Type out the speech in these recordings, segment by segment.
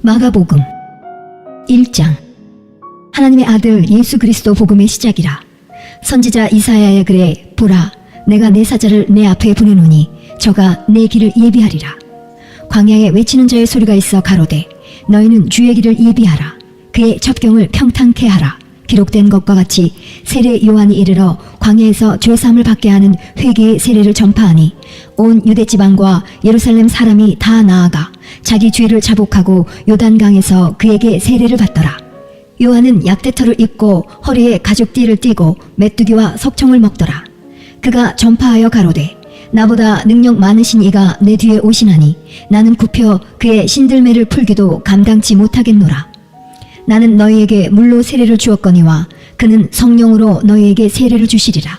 마가복음 1장. 하나님의 아들 예수 그리스도 복음의 시작이라. 선지자 이사야의 글에 보라, 내가 내 사자를 내 앞에 보내노니 저가 내 길을 예비하리라. 광야에 외치는 자의 소리가 있어 가로되 너희는 주의 길을 예비하라. 그의 첩경을 평탄케 하라. 기록된 것과 같이 세례 요한이 이르러 광야에서 죄사함을 받게 하는 회개의 세례를 전파하니 온 유대 지방과 예루살렘 사람이 다 나아가 자기 죄를 자복하고 요단강에서 그에게 세례를 받더라. 요한은 약대터를 입고 허리에 가죽띠를 띠고 메뚜기와 석청을 먹더라. 그가 전파하여 가로되 나보다 능력 많으신 이가 내 뒤에 오시나니 나는 굽혀 그의 신들매를 풀기도 감당치 못하겠노라. 나는 너희에게 물로 세례를 주었거니와 그는 성령으로 너희에게 세례를 주시리라.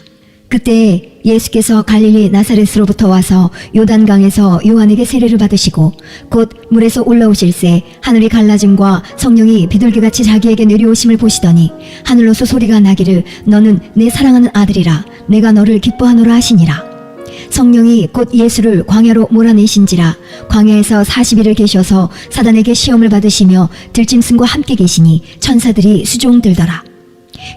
그때 예수께서 갈릴리 나사렛으로부터 와서 요단강에서 요한에게 세례를 받으시고 곧 물에서 올라오실새 하늘이 갈라짐과 성령이 비둘기같이 자기에게 내려오심을 보시더니 하늘로서 소리가 나기를 너는 내 사랑하는 아들이라 내가 너를 기뻐하노라 하시니라. 성령이 곧 예수를 광야로 몰아내신지라. 광야에서 40일을 계셔서 사단에게 시험을 받으시며 들짐승과 함께 계시니 천사들이 수종들더라.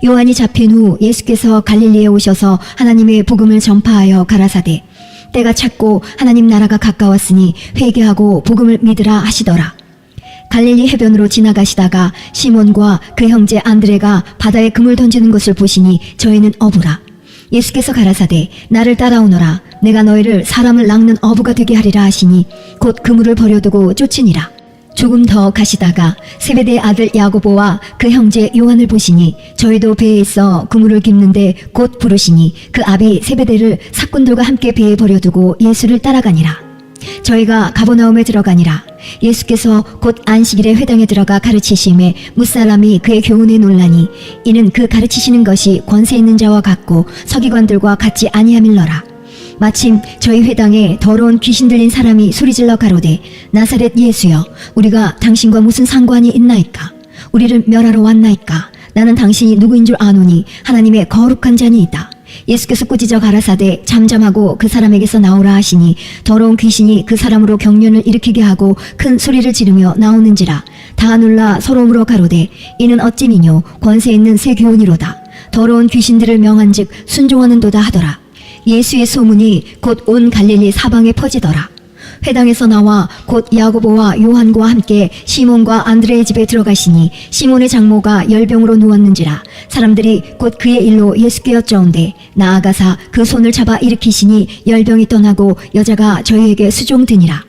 요한이 잡힌 후 예수께서 갈릴리에 오셔서 하나님의 복음을 전파하여 가라사대 때가 찼고 하나님 나라가 가까웠으니 회개하고 복음을 믿으라 하시더라. 갈릴리 해변으로 지나가시다가 시몬과 그 형제 안드레가 바다에 금을 던지는 것을 보시니 저희는 어부라. 예수께서 가라사대 나를 따라오너라. 내가 너희를 사람을 낚는 어부가 되게 하리라 하시니 곧 그물을 버려두고 쫓으니라. 조금 더 가시다가 세베대의 아들 야고보와 그 형제 요한을 보시니 저희도 배에 있어 그물을 깁는데 곧 부르시니 그 아비 세베대를 사꾼들과 함께 배에 버려두고 예수를 따라가니라. 저희가 가버나움에 들어가니라. 예수께서 곧 안식일에 회당에 들어가 가르치심에 뭇사람이 그의 교훈에 놀라니 이는 그 가르치시는 것이 권세 있는 자와 같고 서기관들과 같지 아니함일러라. 마침 저희 회당에 더러운 귀신 들린 사람이 소리질러 가로되 나사렛 예수여 우리가 당신과 무슨 상관이 있나이까? 우리를 멸하러 왔나이까? 나는 당신이 누구인 줄 아노니 하나님의 거룩한 자니이다. 예수께서 꾸짖어 가라사대 잠잠하고 그 사람에게서 나오라 하시니 더러운 귀신이 그 사람으로 경련을 일으키게 하고 큰 소리를 지르며 나오는지라. 다 놀라 서로 물어 가로되 이는 어찌미뇨? 권세 있는 새 교훈이로다. 더러운 귀신들을 명한즉 순종하는도다 하더라. 예수의 소문이 곧 온 갈릴리 사방에 퍼지더라. 회당에서 나와 곧 야고보와 요한과 함께 시몬과 안드레의 집에 들어가시니 시몬의 장모가 열병으로 누웠는지라. 사람들이 곧 그의 일로 예수께 여짜온대 나아가사 그 손을 잡아 일으키시니 열병이 떠나고 여자가 저희에게 수종드니라.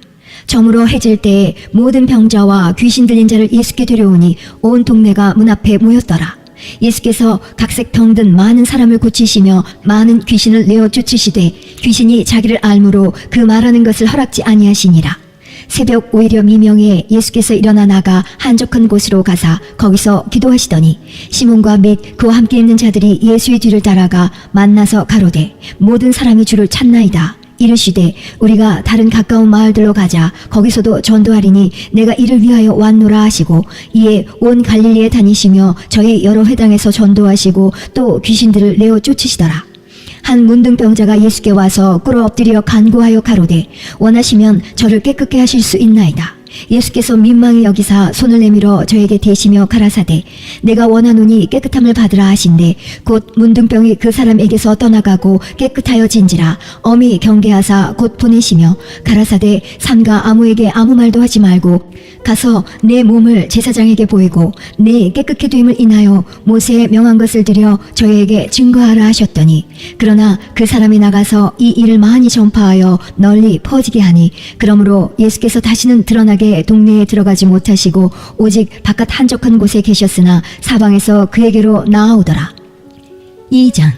저물어 해질 때에 모든 병자와 귀신 들린 자를 예수께 데려오니 온 동네가 문 앞에 모였더라. 예수께서 각색 병든 많은 사람을 고치시며 많은 귀신을 내어 쫓으시되 귀신이 자기를 알므로 그 말하는 것을 허락지 아니하시니라. 새벽 오히려 미명에 예수께서 일어나 나가 한적한 곳으로 가사 거기서 기도하시더니 시몬과 및 그와 함께 있는 자들이 예수의 뒤를 따라가 만나서 가로되 모든 사람이 주를 찾나이다. 이르시되 우리가 다른 가까운 마을들로 가자. 거기서도 전도하리니 내가 이를 위하여 왔노라 하시고 이에 온 갈릴리에 다니시며 저희 여러 회당에서 전도하시고 또 귀신들을 내어 쫓으시더라. 한 문둥병자가 예수께 와서 꿇어 엎드려 간구하여 가로되 원하시면 저를 깨끗게 하실 수 있나이다. 예수께서 민망히 여기사 손을 내밀어 저에게 대시며 가라사대 내가 원하노니 깨끗함을 받으라 하신대 곧 문둥병이 그 사람에게서 떠나가고 깨끗하여진지라. 엄히 경계하사 곧 보내시며 가라사대 삼가 아무에게 아무 말도 하지 말고 가서 내 몸을 제사장에게 보이고 내 깨끗게 됨을 인하여 모세의 명한 것을 드려 저희에게 증거하라 하셨더니 그러나 그 사람이 나가서 이 일을 많이 전파하여 널리 퍼지게 하니 그러므로 예수께서 다시는 드러나게 동네에 들어가지 못하시고 오직 바깥 한적한 곳에 계셨으나 사방에서 그에게로 나아오더라. 2장.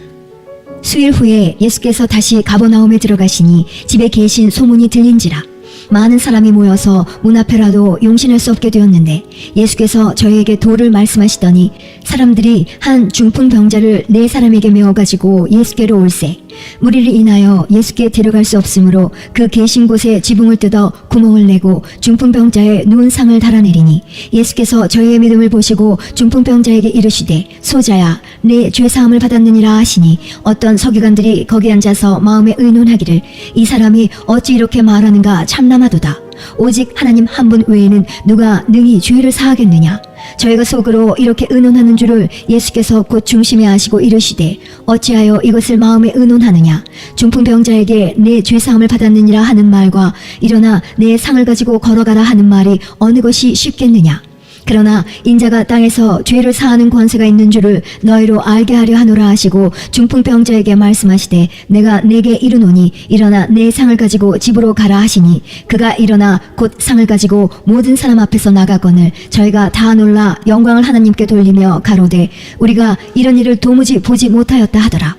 수일 후에 예수께서 다시 가버나움에 들어가시니 집에 계신 소문이 들린지라. 많은 사람이 모여서 문 앞에라도 용신할 수 없게 되었는데 예수께서 저희에게 도를 말씀하시더니 사람들이 한 중풍 병자를 4사람에게 메어가지고 예수께로 올세 무리를 인하여 예수께 데려갈 수 없으므로 그 계신 곳에 지붕을 뜯어 구멍을 내고 중풍병자의 누운 상을 달아내리니 예수께서 저희의 믿음을 보시고 중풍병자에게 이르시되 소자야 내 죄사함을 받았느니라 하시니 어떤 서기관들이 거기 앉아서 마음에 의논하기를 이 사람이 어찌 이렇게 말하는가 참남하도다. 오직 하나님 한 분 외에는 누가 능히 죄를 사하겠느냐. 저희가 속으로 이렇게 의논하는 줄을 예수께서 곧 중심에 아시고 이르시되 어찌하여 이것을 마음에 의논하느냐. 중풍병자에게 내 죄사함을 받았느니라 하는 말과 일어나 내 상을 가지고 걸어가라 하는 말이 어느 것이 쉽겠느냐. 그러나 인자가 땅에서 죄를 사하는 권세가 있는 줄을 너희로 알게 하려 하노라 하시고 중풍병자에게 말씀하시되 내가 네게 이르노니 일어나 내 상을 가지고 집으로 가라 하시니 그가 일어나 곧 상을 가지고 모든 사람 앞에서 나가거늘 저희가 다 놀라 영광을 하나님께 돌리며 가로되 우리가 이런 일을 도무지 보지 못하였다 하더라.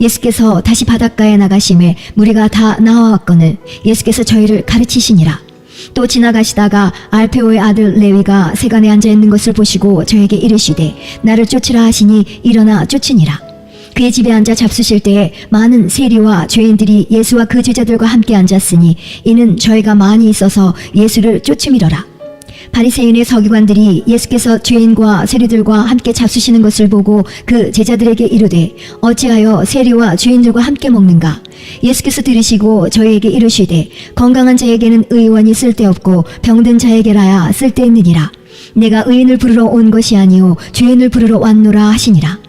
예수께서 다시 바닷가에 나가심에 무리가 다 나와왔거늘 예수께서 저희를 가르치시니라. 또 지나가시다가 알페오의 아들 레위가 세간에 앉아있는 것을 보시고 저에게 이르시되 나를 쫓으라 하시니 일어나 쫓으니라. 그의 집에 앉아 잡수실 때에 많은 세리와 죄인들이 예수와 그 제자들과 함께 앉았으니 이는 저희가 많이 있어서 예수를 쫓음이러라. 바리새인의 서기관들이 예수께서 죄인과 세리들과 함께 잡수시는 것을 보고 그 제자들에게 이르되 어찌하여 세리와 죄인들과 함께 먹는가. 예수께서 들으시고 저희에게 이르시되 건강한 자에게는 의원이 쓸데없고 병든 자에게라야 쓸데있느니라. 내가 의인을 부르러 온 것이 아니요 죄인을 부르러 왔노라 하시니라.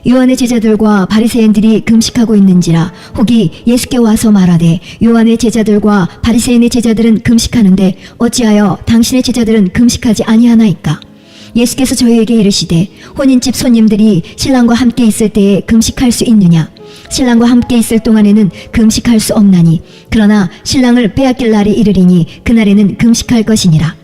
요한의 제자들과 바리새인들이 금식하고 있는지라 혹이 예수께 와서 말하되 요한의 제자들과 바리새인의 제자들은 금식하는데 어찌하여 당신의 제자들은 금식하지 아니하나이까. 예수께서 저희에게 이르시되 혼인집 손님들이 신랑과 함께 있을 때에 금식할 수 있느냐. 신랑과 함께 있을 동안에는 금식할 수 없나니 그러나 신랑을 빼앗길 날이 이르리니 그날에는 금식할 것이니라.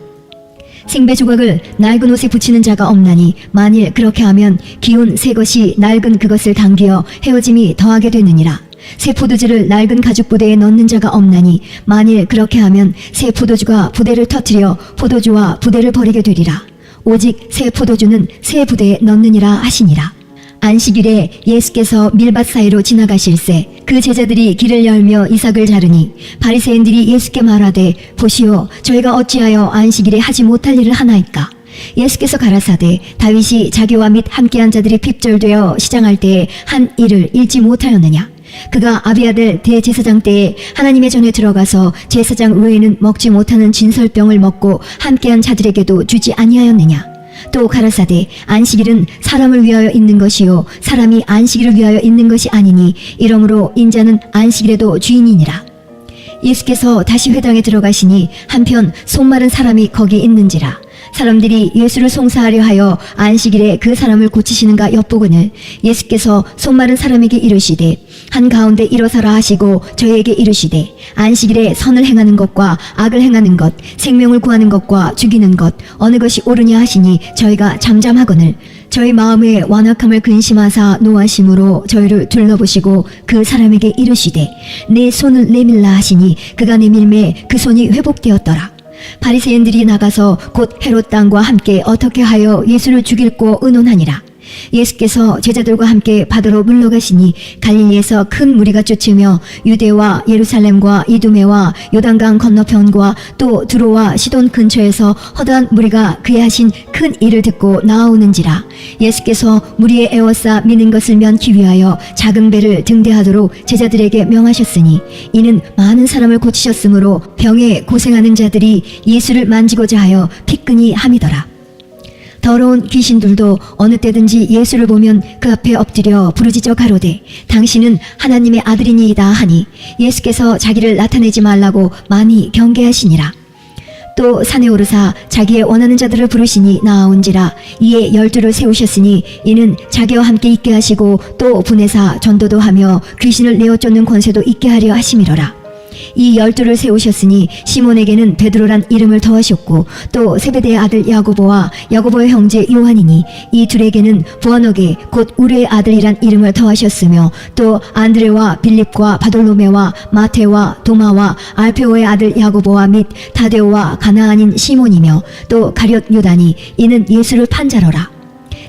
생배 조각을 낡은 옷에 붙이는 자가 없나니 만일 그렇게 하면 기운 새 것이 낡은 그것을 당기어 헤어짐이 더하게 되느니라. 새 포도주를 낡은 가죽 부대에 넣는 자가 없나니 만일 그렇게 하면 새 포도주가 부대를 터뜨려 포도주와 부대를 버리게 되리라. 오직 새 포도주는 새 부대에 넣느니라 하시니라. 안식일에 예수께서 밀밭 사이로 지나가실새 그 제자들이 길을 열며 이삭을 자르니 바리새인들이 예수께 말하되 보시오 저희가 어찌하여 안식일에 하지 못할 일을 하나이까. 예수께서 가라사대 다윗이 자기와 및 함께한 자들이 핍절되어 시장할 때에 한 일을 잃지 못하였느냐. 그가 아비아들 대제사장 때에 하나님의 전에 들어가서 제사장 외에는 먹지 못하는 진설병을 먹고 함께한 자들에게도 주지 아니하였느냐. 또 가라사대 안식일은 사람을 위하여 있는 것이요 사람이 안식일을 위하여 있는 것이 아니니 이러므로 인자는 안식일에도 주인이니라. 예수께서 다시 회당에 들어가시니 한편 손마른 사람이 거기 있는지라. 사람들이 예수를 송사하려 하여 안식일에 그 사람을 고치시는가 엿보거늘 예수께서 손마른 사람에게 이르시되 한가운데 일어서라 하시고 저희에게 이르시되 안식일에 선을 행하는 것과 악을 행하는 것 생명을 구하는 것과 죽이는 것 어느 것이 옳으냐 하시니 저희가 잠잠하거늘 저희 마음의 완악함을 근심하사 노하심으로 저희를 둘러보시고 그 사람에게 이르시되 내 손을 내밀라 하시니 그가 내밀매 그 손이 회복되었더라. 바리새인들이 나가서 곧 헤롯 땅과 함께 어떻게 하여 예수를 죽일고 의논하니라. 예수께서 제자들과 함께 바다로 물러가시니 갈릴리에서 큰 무리가 쫓으며 유대와 예루살렘과 이두메와 요단강 건너편과 또 두로와 시돈 근처에서 허다한 무리가 그의 하신 큰 일을 듣고 나아오는지라. 예수께서 무리의 에워싸 미는 것을 면키 위하여 작은 배를 등대하도록 제자들에게 명하셨으니 이는 많은 사람을 고치셨으므로 병에 고생하는 자들이 예수를 만지고자 하여 피끈이 함이더라. 더러운 귀신들도 어느 때든지 예수를 보면 그 앞에 엎드려 부르짖어 가로되 당신은 하나님의 아들이니이다 하니 예수께서 자기를 나타내지 말라고 많이 경계하시니라. 또 산에 오르사 자기의 원하는 자들을 부르시니 나아온지라. 이에 12를 세우셨으니 이는 자기와 함께 있게 하시고 또 보내사 전도도 하며 귀신을 내어 쫓는 권세도 있게 하려 하심이로라. 이 12를 세우셨으니 시몬에게는 베드로란 이름을 더하셨고 또 세베대의 아들 야고보와 야고보의 형제 요한이니 이 둘에게는 보아너게 곧 우르의 아들이란 이름을 더하셨으며 또 안드레와 빌립과 바돌로메와 마테와 도마와 알페오의 아들 야고보와 및 다데오와 가나안인 시몬이며 또 가룟 유다니 이는 예수를 판 자로라.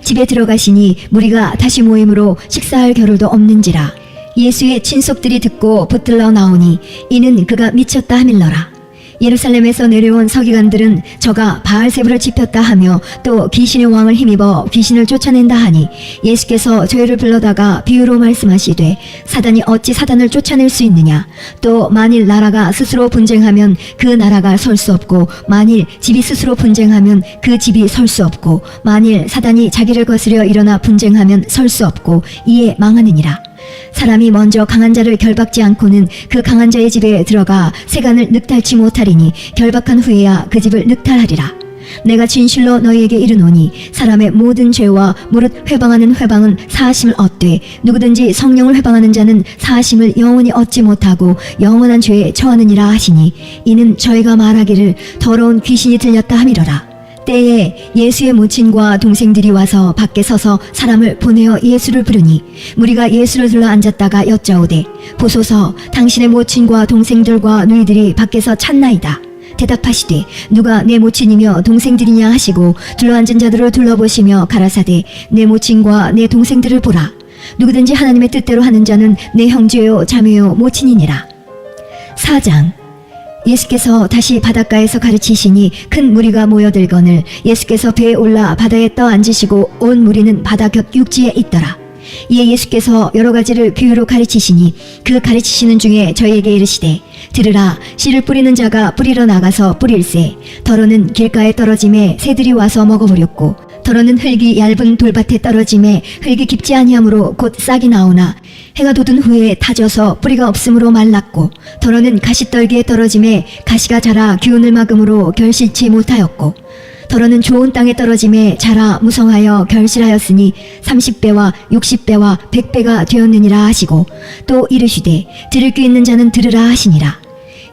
집에 들어가시니 무리가 다시 모임으로 식사할 겨를도 없는지라. 예수의 친속들이 듣고 붙들러 나오니 이는 그가 미쳤다 하밀러라. 예루살렘에서 내려온 서기관들은 저가 바알세불을 지폈다 하며 또 귀신의 왕을 힘입어 귀신을 쫓아낸다 하니 예수께서 저희를 불러다가 비유로 말씀하시되 사단이 어찌 사단을 쫓아낼 수 있느냐. 또 만일 나라가 스스로 분쟁하면 그 나라가 설 수 없고 만일 집이 스스로 분쟁하면 그 집이 설 수 없고 만일 사단이 자기를 거스려 일어나 분쟁하면 설 수 없고 이에 망하느니라. 사람이 먼저 강한 자를 결박지 않고는 그 강한 자의 집에 들어가 세간을 늑탈치 못하리니 결박한 후에야 그 집을 늑탈하리라. 내가 진실로 너희에게 이르노니 사람의 모든 죄와 무릇 회방하는 회방은 사하심을 얻되 누구든지 성령을 회방하는 자는 사하심을 영원히 얻지 못하고 영원한 죄에 처하느니라 하시니 이는 저희가 말하기를 더러운 귀신이 들렸다 함이로라. 때에 예수의 모친과 동생들이 와서 밖에 서서 사람을 보내어 예수를 부르니 무리가 예수를 둘러 앉았다가 여짜오되 보소서 당신의 모친과 동생들과 누이들이 밖에서 찾나이다. 대답하시되 누가 내 모친이며 동생들이냐 하시고 둘러앉은 자들을 둘러보시며 가라사대 내 모친과 내 동생들을 보라. 누구든지 하나님의 뜻대로 하는 자는 내 형제요 자매요 모친이니라. 4장. 예수께서 다시 바닷가에서 가르치시니 큰 무리가 모여들거늘 예수께서 배에 올라 바다에 떠 앉으시고 온 무리는 바다 곁 육지에 있더라. 이에 예수께서 여러 가지를 비유로 가르치시니 그 가르치시는 중에 저희에게 이르시되 들으라. 씨를 뿌리는 자가 뿌리러 나가서 뿌릴새 더러는 길가에 떨어짐에 새들이 와서 먹어버렸고 더러는 흙이 얇은 돌밭에 떨어짐에 흙이 깊지 아니하므로 곧 싹이 나오나 해가 돋은 후에 타져서 뿌리가 없으므로 말랐고 더러는 가시떨기에 떨어짐에 가시가 자라 기운을 막음으로 결실치 못하였고 더러는 좋은 땅에 떨어짐에 자라 무성하여 결실하였으니 30배와 60배와 100배가 되었느니라 하시고 또 이르시되 들을 귀 있는 자는 들으라 하시니라.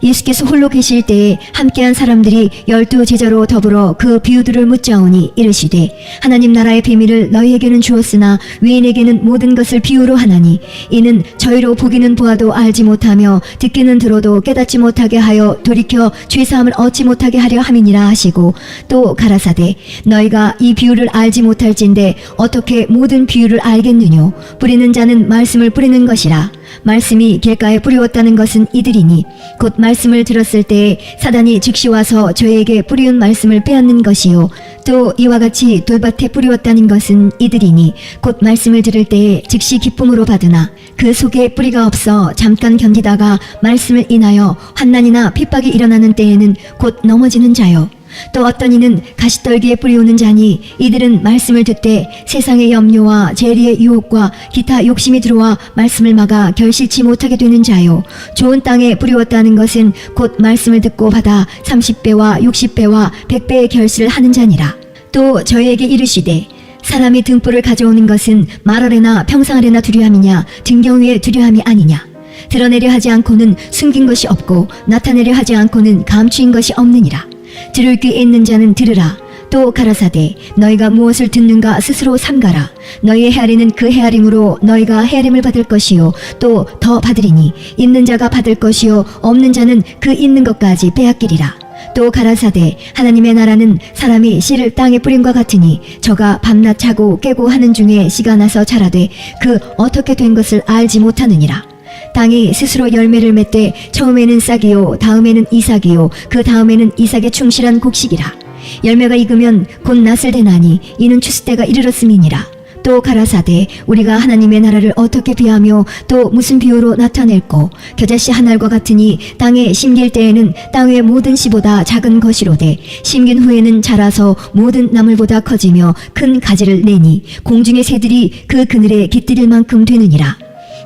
예수께서 홀로 계실 때에 함께한 사람들이 12 제자로 더불어 그 비유들을 묻자오니 이르시되 하나님 나라의 비밀을 너희에게는 주었으나 외인에게는 모든 것을 비유로 하나니 이는 저희로 보기는 보아도 알지 못하며 듣기는 들어도 깨닫지 못하게 하여 돌이켜 죄사함을 얻지 못하게 하려 함이니라 하시고 또 가라사대 너희가 이 비유를 알지 못할진대 어떻게 모든 비유를 알겠느뇨. 뿌리는 자는 말씀을 뿌리는 것이라. 말씀이 길가에 뿌리웠다는 것은 이들이니 곧 말씀을 들었을 때에 사단이 즉시 와서 저에게 뿌리운 말씀을 빼앗는 것이요 또 이와 같이 돌밭에 뿌리웠다는 것은 이들이니 곧 말씀을 들을 때에 즉시 기쁨으로 받으나 그 속에 뿌리가 없어 잠깐 견디다가 말씀을 인하여 환난이나 핍박이 일어나는 때에는 곧 넘어지는 자요. 또 어떤 이는 가시떨기에 뿌리우는 자니 이들은 말씀을 듣되 세상의 염려와 재리의 유혹과 기타 욕심이 들어와 말씀을 막아 결실치 못하게 되는 자요. 좋은 땅에 뿌리웠다는 것은 곧 말씀을 듣고 받아 30배와 60배와 100배의 결실을 하는 자니라. 또 저희에게 이르시되 사람이 등불을 가져오는 것은 말하래나 평상하래나 두려함이냐 등경위에 두려함이 아니냐. 드러내려 하지 않고는 숨긴 것이 없고 나타내려 하지 않고는 감추인 것이 없느니라. 들을 귀 있는 자는 들으라. 또 가라사대 너희가 무엇을 듣는가 스스로 삼가라. 너희의 헤아리는 그 헤아림으로 너희가 헤아림을 받을 것이요 또 더 받으리니 있는 자가 받을 것이요 없는 자는 그 있는 것까지 빼앗기리라. 또 가라사대 하나님의 나라는 사람이 씨를 땅에 뿌림과 같으니 저가 밤낮 자고 깨고 하는 중에 씨가 나서 자라되 그 어떻게 된 것을 알지 못하느니라. 땅이 스스로 열매를 맺되 처음에는 싹이요 다음에는 이삭이요 그 다음에는 이삭의 충실한 곡식이라. 열매가 익으면 곧 낫을 대나니 이는 추수 때가 이르렀음이니라. 또 가라사대 우리가 하나님의 나라를 어떻게 비하며 또 무슨 비유로 나타낼꼬. 겨자씨 한 알과 같으니 땅에 심길 때에는 땅의 모든 씨보다 작은 것이로되 심긴 후에는 자라서 모든 나물보다 커지며 큰 가지를 내니 공중의 새들이 그 그늘에 깃들일 만큼 되느니라.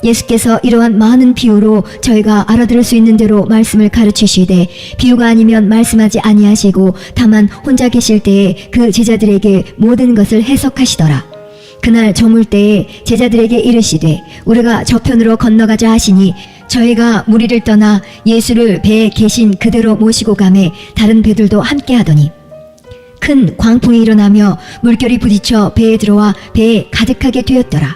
예수께서 이러한 많은 비유로 저희가 알아들을 수 있는 대로 말씀을 가르치시되 비유가 아니면 말씀하지 아니하시고 다만 혼자 계실 때에 그 제자들에게 모든 것을 해석하시더라. 그날 저물 때에 제자들에게 이르시되 우리가 저편으로 건너가자 하시니 저희가 무리를 떠나 예수를 배에 계신 그대로 모시고 가매 다른 배들도 함께 하더니 큰 광풍이 일어나며 물결이 부딪혀 배에 들어와 배에 가득하게 되었더라.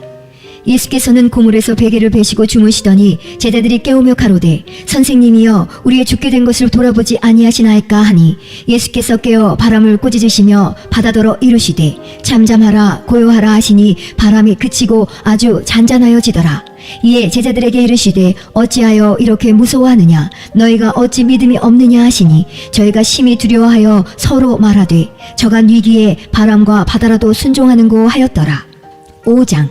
예수께서는 고물에서 베개를 베시고 주무시더니 제자들이 깨우며 가로되 선생님이여 우리의 죽게 된 것을 돌아보지 아니하시나이까 하니 예수께서 깨어 바람을 꾸짖으시며 바다더러 이르시되 잠잠하라 고요하라 하시니 바람이 그치고 아주 잔잔하여지더라. 이에 제자들에게 이르시되 어찌하여 이렇게 무서워하느냐 너희가 어찌 믿음이 없느냐 하시니 저희가 심히 두려워하여 서로 말하되 저간 위기에 바람과 바다라도 순종하는고 하였더라. 5장.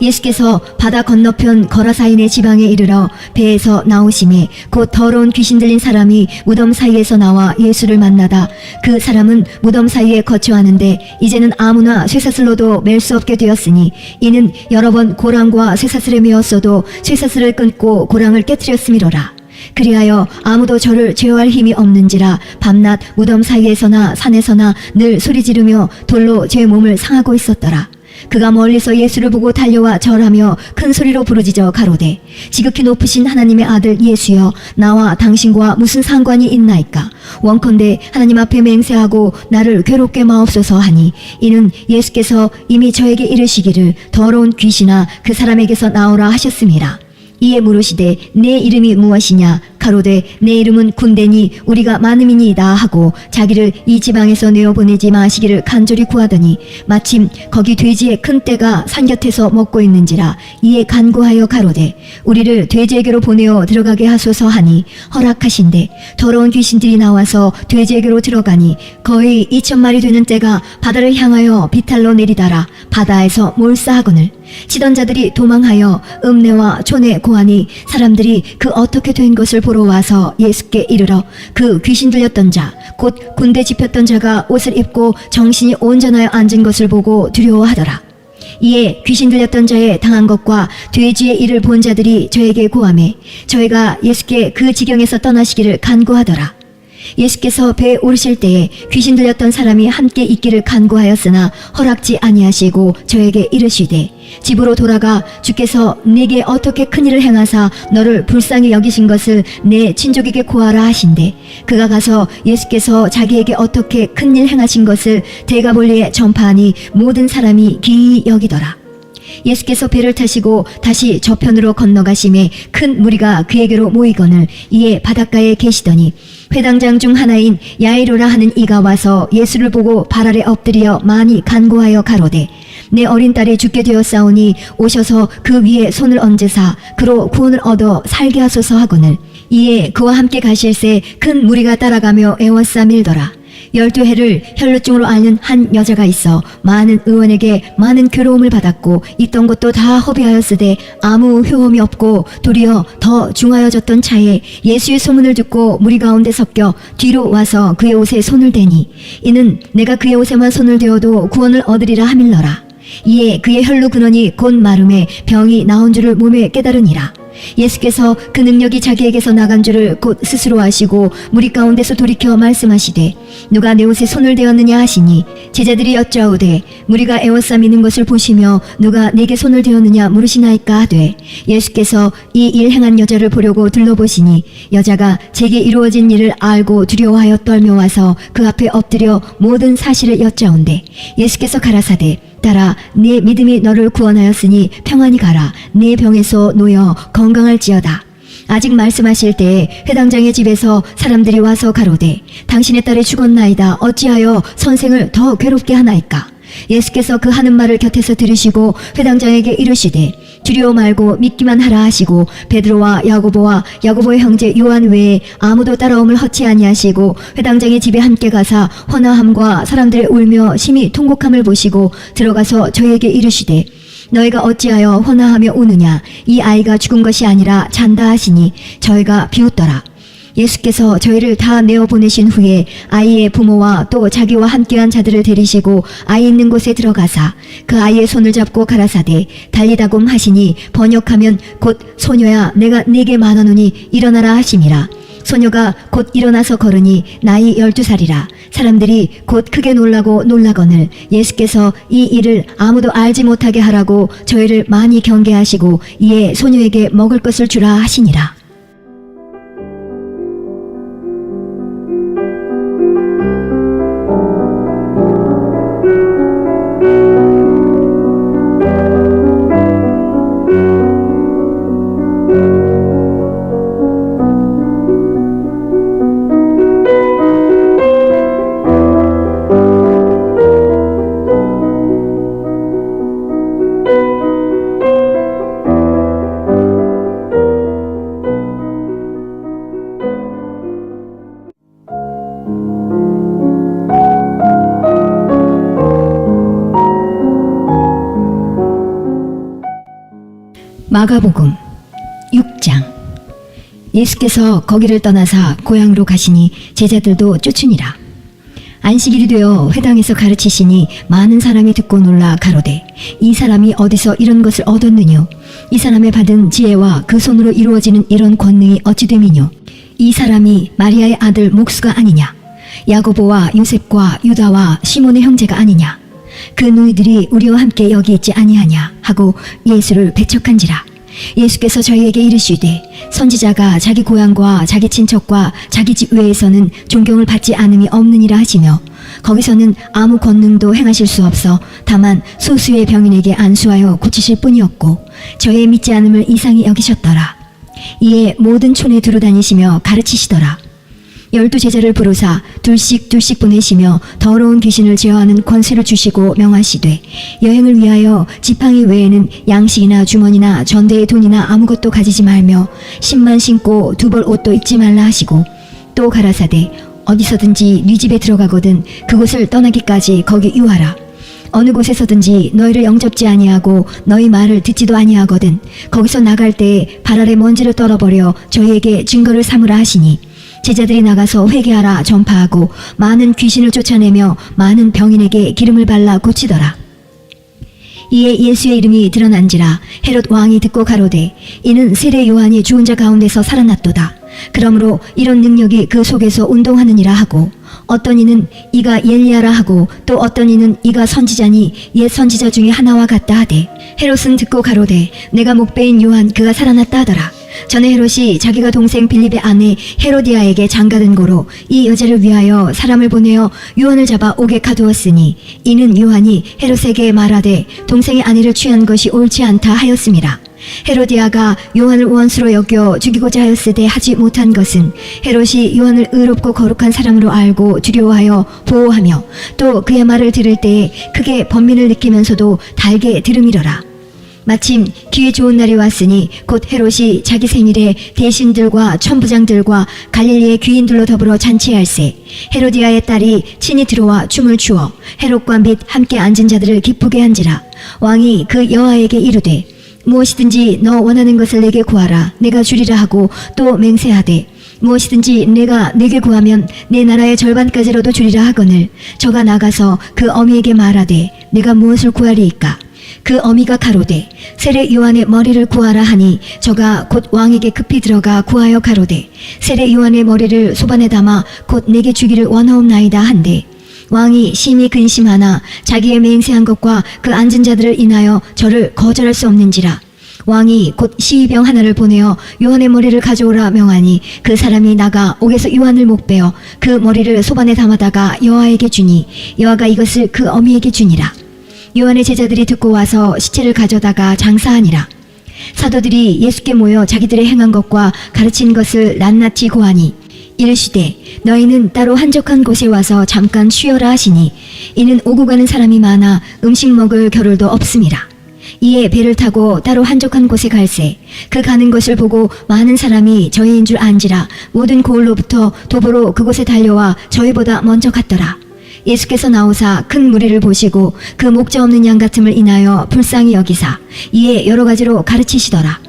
예수께서 바다 건너편 거라사인의 지방에 이르러 배에서 나오심에 곧 더러운 귀신 들린 사람이 무덤 사이에서 나와 예수를 만나다 그 사람은 무덤 사이에 거처하는데 이제는 아무나 쇠사슬로도 맬 수 없게 되었으니 이는 여러 번 고랑과 쇠사슬에 메었어도 쇠사슬을 끊고 고랑을 깨뜨렸음이로라. 그리하여 아무도 저를 제어할 힘이 없는지라 밤낮 무덤 사이에서나 산에서나 늘 소리 지르며 돌로 제 몸을 상하고 있었더라. 그가 멀리서 예수를 보고 달려와 절하며 큰 소리로 부르짖어 가로되 지극히 높으신 하나님의 아들 예수여 나와 당신과 무슨 상관이 있나이까. 원컨대 하나님 앞에 맹세하고 나를 괴롭게 마옵소서 하니 이는 예수께서 이미 저에게 이르시기를 더러운 귀신아 그 사람에게서 나오라 하셨음이라. 이에 물으시되 내 이름이 무엇이냐 가로되 내 이름은 군대니 우리가 많음이니이다 하고 자기를 이 지방에서 내어보내지 마시기를 간절히 구하더니 마침 거기 돼지의 큰 떼가 산 곁에서 먹고 있는지라. 이에 간구하여 가로되 우리를 돼지에게로 보내어 들어가게 하소서 하니 허락하신대 더러운 귀신들이 나와서 돼지에게로 들어가니 거의 2,000마리 되는 떼가 바다를 향하여 비탈로 내리다라 바다에서 몰사하거늘 치던 자들이 도망하여 읍내와 촌에 고하니 사람들이 그 어떻게 된 것을 보러 와서 예수께 이르러 그 귀신 들렸던 자 곧 군대 집혔던 자가 옷을 입고 정신이 온전하여 앉은 것을 보고 두려워하더라. 이에 귀신 들렸던 자의 당한 것과 돼지의 일을 본 자들이 저에게 고하매 저희가 예수께 그 지경에서 떠나시기를 간구하더라. 예수께서 배에 오르실 때에 귀신 들렸던 사람이 함께 있기를 간구하였으나 허락지 아니하시고 저에게 이르시되 집으로 돌아가 주께서 네게 어떻게 큰일을 행하사 너를 불쌍히 여기신 것을 내 친족에게 고하라 하신대 그가 가서 예수께서 자기에게 어떻게 큰일 행하신 것을 대가볼리에 전파하니 모든 사람이 기이 여기더라. 예수께서 배를 타시고 다시 저편으로 건너가심에 큰 무리가 그에게로 모이거늘 이에 바닷가에 계시더니 회당장 중 하나인 야이로라 하는 이가 와서 예수를 보고 발 아래 엎드려 많이 간구하여 가로되 내 어린 딸이 죽게 되었사오니 오셔서 그 위에 손을 얹으사 그로 구원을 얻어 살게 하소서 하거늘 이에 그와 함께 가실새 큰 무리가 따라가며 애워싸 밀더라. 12해를 혈루증으로 앓는 한 여자가 있어 많은 의원에게 많은 괴로움을 받았고 있던 것도 다 허비하였으되 아무 효험이 없고 도리어 더 중하여졌던 차에 예수의 소문을 듣고 무리 가운데 섞여 뒤로 와서 그의 옷에 손을 대니 이는 내가 그의 옷에만 손을 대어도 구원을 얻으리라 하밀러라. 이에 그의 혈루 근원이 곧 마름에 병이 나온 줄을 몸에 깨달으니라. 예수께서 그 능력이 자기에게서 나간 줄을 곧 스스로 아시고 무리 가운데서 돌이켜 말씀하시되 누가 내 옷에 손을 대었느냐 하시니 제자들이 여짜오되 무리가 애워싸 미는 것을 보시며 누가 내게 손을 대었느냐 물으시나이까 하되 예수께서 이 일 행한 여자를 보려고 둘러보시니 여자가 제게 이루어진 일을 알고 두려워하여 떨며 와서 그 앞에 엎드려 모든 사실을 여짜온대 예수께서 가라사대 따라 네 믿음이 너를 구원하였으니 평안히 가라 네 병에서 놓여 건강할지어다. 아직 말씀하실 때에 회당장의 집에서 사람들이 와서 가로되 당신의 딸이 죽었나이다 어찌하여 선생을 더 괴롭게 하나이까. 예수께서 그 하는 말을 곁에서 들으시고 회당장에게 이르시되 두려워 말고 믿기만 하라 하시고 베드로와 야고보와 야고보의 형제 요한 외에 아무도 따라옴을 허치 아니하시고 회당장의 집에 함께 가사 헌화함과 사람들의 울며 심히 통곡함을 보시고 들어가서 저에게 이르시되 너희가 어찌하여 헌화하며 우느냐 이 아이가 죽은 것이 아니라 잔다 하시니 저희가 비웃더라. 예수께서 저희를 다 내어보내신 후에 아이의 부모와 또 자기와 함께한 자들을 데리시고 아이 있는 곳에 들어가사 그 아이의 손을 잡고 가라사대 달리다곰 하시니 번역하면 곧 소녀야 내가 네게 말하노니 일어나라 하심이라. 소녀가 곧 일어나서 걸으니 나이 12살이라. 사람들이 곧 크게 놀라고 놀라거늘 예수께서 이 일을 아무도 알지 못하게 하라고 저희를 많이 경계하시고 이에 소녀에게 먹을 것을 주라 하시니라. 마가복음 6장. 예수께서 거기를 떠나사 고향으로 가시니 제자들도 쫓으니라. 안식일이 되어 회당에서 가르치시니 많은 사람이 듣고 놀라 가로되 이 사람이 어디서 이런 것을 얻었느뇨? 이 사람의 받은 지혜와 그 손으로 이루어지는 이런 권능이 어찌 됨이뇨? 이 사람이 마리아의 아들 목수가 아니냐? 야고보와 요셉과 유다와 시몬의 형제가 아니냐? 그 누이들이 우리와 함께 여기 있지 아니하냐? 하고 예수를 배척한지라. 예수께서 저희에게 이르시되 선지자가 자기 고향과 자기 친척과 자기 집 외에서는 존경을 받지 않음이 없느니라 하시며 거기서는 아무 권능도 행하실 수 없어 다만 소수의 병인에게 안수하여 고치실 뿐이었고 저의 믿지 않음을 이상히 여기셨더라. 이에 모든 촌에 두루 다니시며 가르치시더라. 12 제자를 부르사 둘씩 보내시며 더러운 귀신을 제어하는 권세를 주시고 명하시되 여행을 위하여 지팡이 외에는 양식이나 주머니나 전대의 돈이나 아무것도 가지지 말며 신만 신고 2벌 옷도 입지 말라 하시고 또 가라사대 어디서든지 네 집에 들어가거든 그곳을 떠나기까지 거기 유하라. 어느 곳에서든지 너희를 영접지 아니하고 너희 말을 듣지도 아니하거든 거기서 나갈 때에 발 아래 먼지를 떨어버려 저희에게 증거를 삼으라 하시니 제자들이 나가서 회개하라 전파하고 많은 귀신을 쫓아내며 많은 병인에게 기름을 발라 고치더라. 이에 예수의 이름이 드러난지라 헤롯 왕이 듣고 가로되 이는 세례 요한이 죽은 자 가운데서 살아났도다. 그러므로 이런 능력이 그 속에서 운동하느니라 하고 어떤 이는 이가 엘리야라 하고 또 어떤 이는 이가 선지자니 옛 선지자 중에 하나와 같다 하되 헤롯은 듣고 가로되 내가 목배인 요한 그가 살아났다 하더라. 전에 헤롯이 자기가 동생 빌립의 아내 헤로디아에게 장가든 고로 이 여자를 위하여 사람을 보내어 요한을 잡아 옥에 가두었으니 이는 요한이 헤롯에게 말하되 동생의 아내를 취한 것이 옳지 않다 하였음이라. 헤로디아가 요한을 원수로 여겨 죽이고자 하였으되 하지 못한 것은 헤롯이 요한을 의롭고 거룩한 사람으로 알고 두려워하여 보호하며 또 그의 말을 들을 때에 크게 번민을 느끼면서도 달게 들음이러라. 마침 기회 좋은 날이 왔으니 곧 헤롯이 자기 생일에 대신들과 천부장들과 갈릴리의 귀인들로 더불어 잔치할세 헤로디아의 딸이 친히 들어와 춤을 추어 헤롯과 및 함께 앉은 자들을 기쁘게 한지라. 왕이 그 여아에게 이르되 무엇이든지 너 원하는 것을 내게 구하라 내가 주리라 하고 또 맹세하되 무엇이든지 내가 내게 구하면 내 나라의 절반까지로도 주리라 하거늘 저가 나가서 그 어미에게 말하되 내가 무엇을 구하리이까? 그 어미가 가로되 세례 요한의 머리를 구하라 하니 저가 곧 왕에게 급히 들어가 구하여 가로되 세례 요한의 머리를 소반에 담아 곧 내게 주기를 원하옵나이다 한데 왕이 심히 근심하나 자기의 맹세한 것과 그 앉은 자들을 인하여 저를 거절할 수 없는지라. 왕이 곧 시위병 하나를 보내어 요한의 머리를 가져오라 명하니 그 사람이 나가 옥에서 요한을 목베어 그 머리를 소반에 담아다가 여아에게 주니 여아가 이것을 그 어미에게 주니라. 요한의 제자들이 듣고 와서 시체를 가져다가 장사하니라. 사도들이 예수께 모여 자기들의 행한 것과 가르친 것을 낱낱이 고하니 이르시되 너희는 따로 한적한 곳에 와서 잠깐 쉬어라 하시니 이는 오고 가는 사람이 많아 음식 먹을 겨를도 없음이라. 이에 배를 타고 따로 한적한 곳에 갈새 그 가는 것을 보고 많은 사람이 저희인 줄 안지라 모든 고을로부터 도보로 그곳에 달려와 저희보다 먼저 갔더라. 예수께서 나오사 큰 무리를 보시고 그 목자 없는 양 같음을 인하여 불쌍히 여기사 이에 여러 가지로 가르치시더라.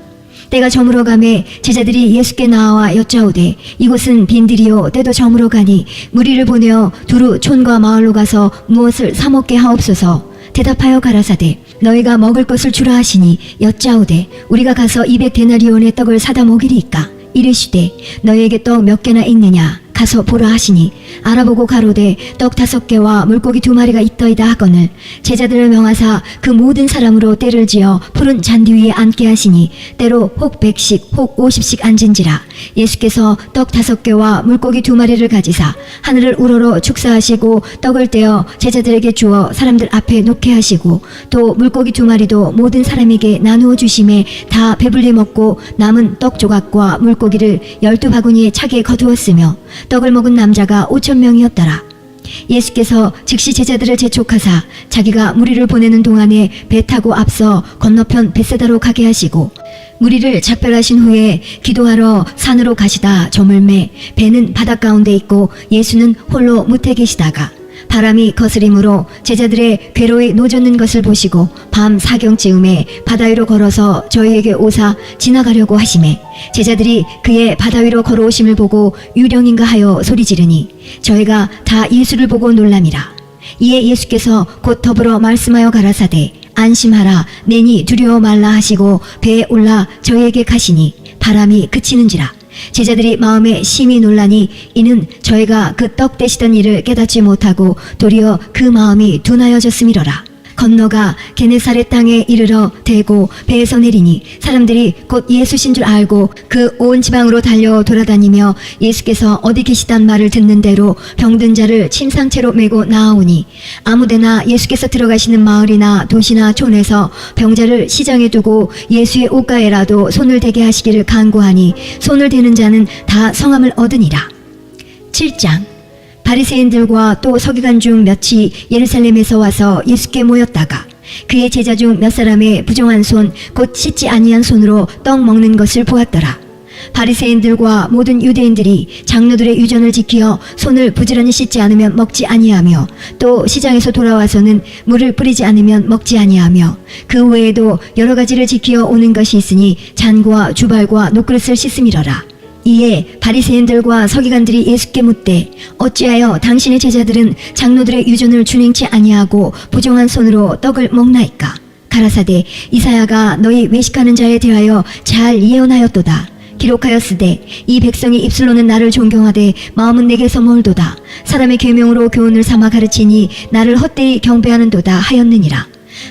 때가 저물어 가매 제자들이 예수께 나와 여짜오되 이곳은 빈들이요 때도 저물어 가니 무리를 보내어 두루 촌과 마을로 가서 무엇을 사 먹게 하옵소서. 대답하여 가라사대 너희가 먹을 것을 주라 하시니 여짜오되 우리가 가서 200데나리온의 떡을 사다 먹이리이까? 이르시되 너희에게 떡 몇 개나 있느냐 가서 보라 하시니 알아보고 가로되 떡 5개와 물고기 2마리가 있더이다 하거늘 제자들을 명하사 그 모든 사람으로 때를 지어 푸른 잔디 위에 앉게 하시니 때로 혹 100씩 혹 50씩 앉은지라. 예수께서 떡 5개와 물고기 2마리를 가지사 하늘을 우러러 축사하시고 떡을 떼어 제자들에게 주어 사람들 앞에 놓게 하시고 또 물고기 2마리도 모든 사람에게 나누어 주심에 다 배불리 먹고 남은 떡 조각과 물고기를 12바구니에 차게 거두었으며 떡을 먹은 남자가 5,000명이었더라. 예수께서 즉시 제자들을 재촉하사 자기가 무리를 보내는 동안에 배 타고 앞서 건너편 벳세다로 가게 하시고 무리를 작별하신 후에 기도하러 산으로 가시다 저물매 배는 바닷 가운데 있고 예수는 홀로 무태 계시다가 바람이 거스림으로 제자들의 괴로이 노젓는 것을 보시고 밤 사경쯤에 바다 위로 걸어서 저희에게 오사 지나가려고 하시매 제자들이 그의 바다 위로 걸어오심을 보고 유령인가 하여 소리 지르니 저희가 다 예수를 보고 놀람이라. 이에 예수께서 곧 더불어 말씀하여 가라사대 안심하라 내니 두려워 말라 하시고 배에 올라 저희에게 가시니 바람이 그치는지라. 제자들이 마음에 심히 놀라니 이는 저희가 그 떡 되시던 일을 깨닫지 못하고 도리어 그 마음이 둔하여졌음이로라. 건너가 게네사렛 땅에 이르러 대고 배에서 내리니 사람들이 곧 예수신 줄 알고 그 온 지방으로 달려 돌아다니며 예수께서 어디 계시단 말을 듣는 대로 병든 자를 침상채로 메고 나아오니 아무데나 예수께서 들어가시는 마을이나 도시나 촌에서 병자를 시장에 두고 예수의 옷가에라도 손을 대게 하시기를 간구하니 손을 대는 자는 다 성함을 얻으니라. 7장. 바리새인들과 또 서기관 중 몇이 예루살렘에서 와서 예수께 모였다가 그의 제자 중 몇 사람의 부정한 손 곧 씻지 아니한 손으로 떡 먹는 것을 보았더라. 바리새인들과 모든 유대인들이 장로들의 유전을 지키어 손을 부지런히 씻지 않으면 먹지 아니하며 또 시장에서 돌아와서는 물을 뿌리지 않으면 먹지 아니하며 그 외에도 여러 가지를 지키어 오는 것이 있으니 잔과 주발과 녹그릇을 씻음이러라. 이에 바리새인들과 서기관들이 예수께 묻되 어찌하여 당신의 제자들은 장로들의 유전을 준행치 아니하고 부정한 손으로 떡을 먹나이까? 가라사대 이사야가 너희 외식하는 자에 대하여 잘 예언하였도다. 기록하였으되 이 백성이 입술로는 나를 존경하되 마음은 내게서 멀도다. 사람의 계명으로 교훈을 삼아 가르치니 나를 헛되이 경배하는도다 하였느니라.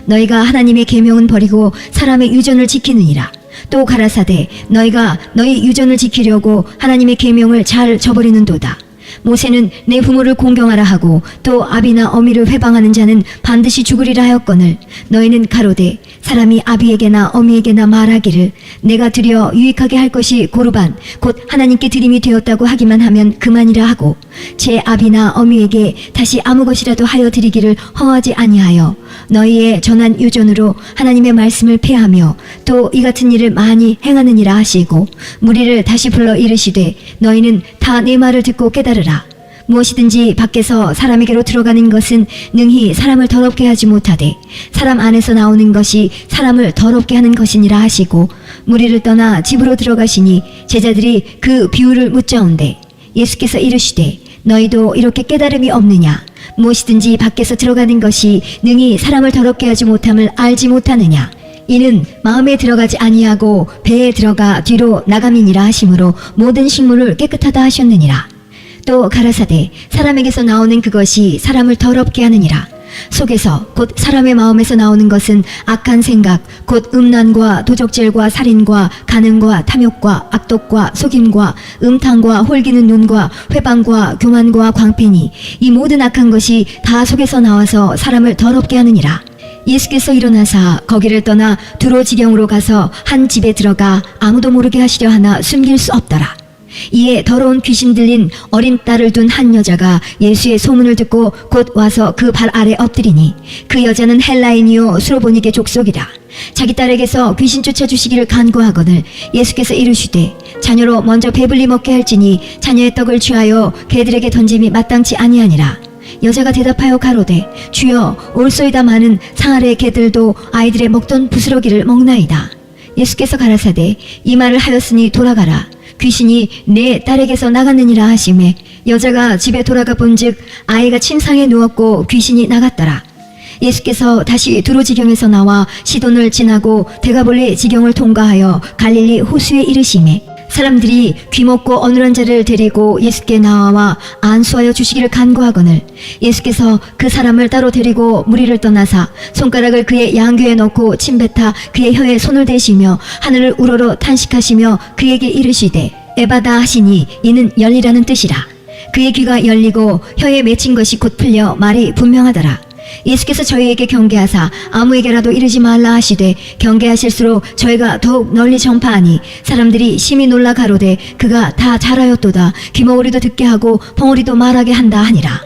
너희가 하나님의 계명은 버리고 사람의 유전을 지키느니라. 또 가라사대 너희가 너희 유전을 지키려고 하나님의 계명을 잘 저버리는도다. 모세는 내 부모를 공경하라 하고 또 아비나 어미를 회방하는 자는 반드시 죽으리라 하였거늘 너희는 가로되 사람이 아비에게나 어미에게나 말하기를 내가 드려 유익하게 할 것이 고르반 곧 하나님께 드림이 되었다고 하기만 하면 그만이라 하고 제 아비나 어미에게 다시 아무 것이라도 하여 드리기를 허하지 아니하여 너희의 전한 유전으로 하나님의 말씀을 폐하며 또 이 같은 일을 많이 행하느니라 하시고 무리를 다시 불러 이르시되 너희는 다 내 말을 듣고 깨달으라. 무엇이든지 밖에서 사람에게로 들어가는 것은 능히 사람을 더럽게 하지 못하되 사람 안에서 나오는 것이 사람을 더럽게 하는 것이니라 하시고 무리를 떠나 집으로 들어가시니 제자들이 그 비유를 묻자온대 예수께서 이르시되 너희도 이렇게 깨달음이 없느냐? 무엇이든지 밖에서 들어가는 것이 능히 사람을 더럽게 하지 못함을 알지 못하느냐? 이는 마음에 들어가지 아니하고 배에 들어가 뒤로 나감이니라 하심으로 모든 식물을 깨끗하다 하셨느니라. 또 가라사대 사람에게서 나오는 그것이 사람을 더럽게 하느니라. 속에서 곧 사람의 마음에서 나오는 것은 악한 생각 곧 음란과 도적질과 살인과 간음과 탐욕과 악독과 속임과 음탕과 홀기는 눈과 회방과 교만과 광패니 이 모든 악한 것이 다 속에서 나와서 사람을 더럽게 하느니라. 예수께서 일어나사 거기를 떠나 두로 지경으로 가서 한 집에 들어가 아무도 모르게 하시려 하나 숨길 수 없더라. 이에 더러운 귀신 들린 어린 딸을 둔 한 여자가 예수의 소문을 듣고 곧 와서 그 발 아래 엎드리니 그 여자는 헬라인이요 수로보니게 족속이라. 자기 딸에게서 귀신 쫓아주시기를 간구하거늘 예수께서 이르시되 자녀로 먼저 배불리 먹게 할지니 자녀의 떡을 취하여 개들에게 던짐이 마땅치 아니하니라. 여자가 대답하여 가로되 주여 올소이다마는 상아래 개들도 아이들의 먹던 부스러기를 먹나이다. 예수께서 가라사대 이 말을 하였으니 돌아가라. 귀신이 내 딸에게서 나갔느니라 하시매 여자가 집에 돌아가 본즉 아이가 침상에 누웠고 귀신이 나갔더라. 예수께서 다시 두로 지경에서 나와 시돈을 지나고 데가볼리 지경을 통과하여 갈릴리 호수에 이르시매 사람들이 귀먹고 어눌한 자를 데리고 예수께 나와 안수하여 주시기를 간구하거늘 예수께서 그 사람을 따로 데리고 무리를 떠나사 손가락을 그의 양귀에 넣고 침뱉아 그의 혀에 손을 대시며 하늘을 우러러 탄식하시며 그에게 이르시되 에바다 하시니 이는 열리라는 뜻이라. 그의 귀가 열리고 혀에 맺힌 것이 곧 풀려 말이 분명하더라. 예수께서 저희에게 경계하사 아무에게라도 이르지 말라 하시되 경계하실수록 저희가 더욱 널리 전파하니 사람들이 심히 놀라 가로되 그가 다 잘하였도다. 귀머거리도 듣게 하고 벙어리도 말하게 한다 하니라.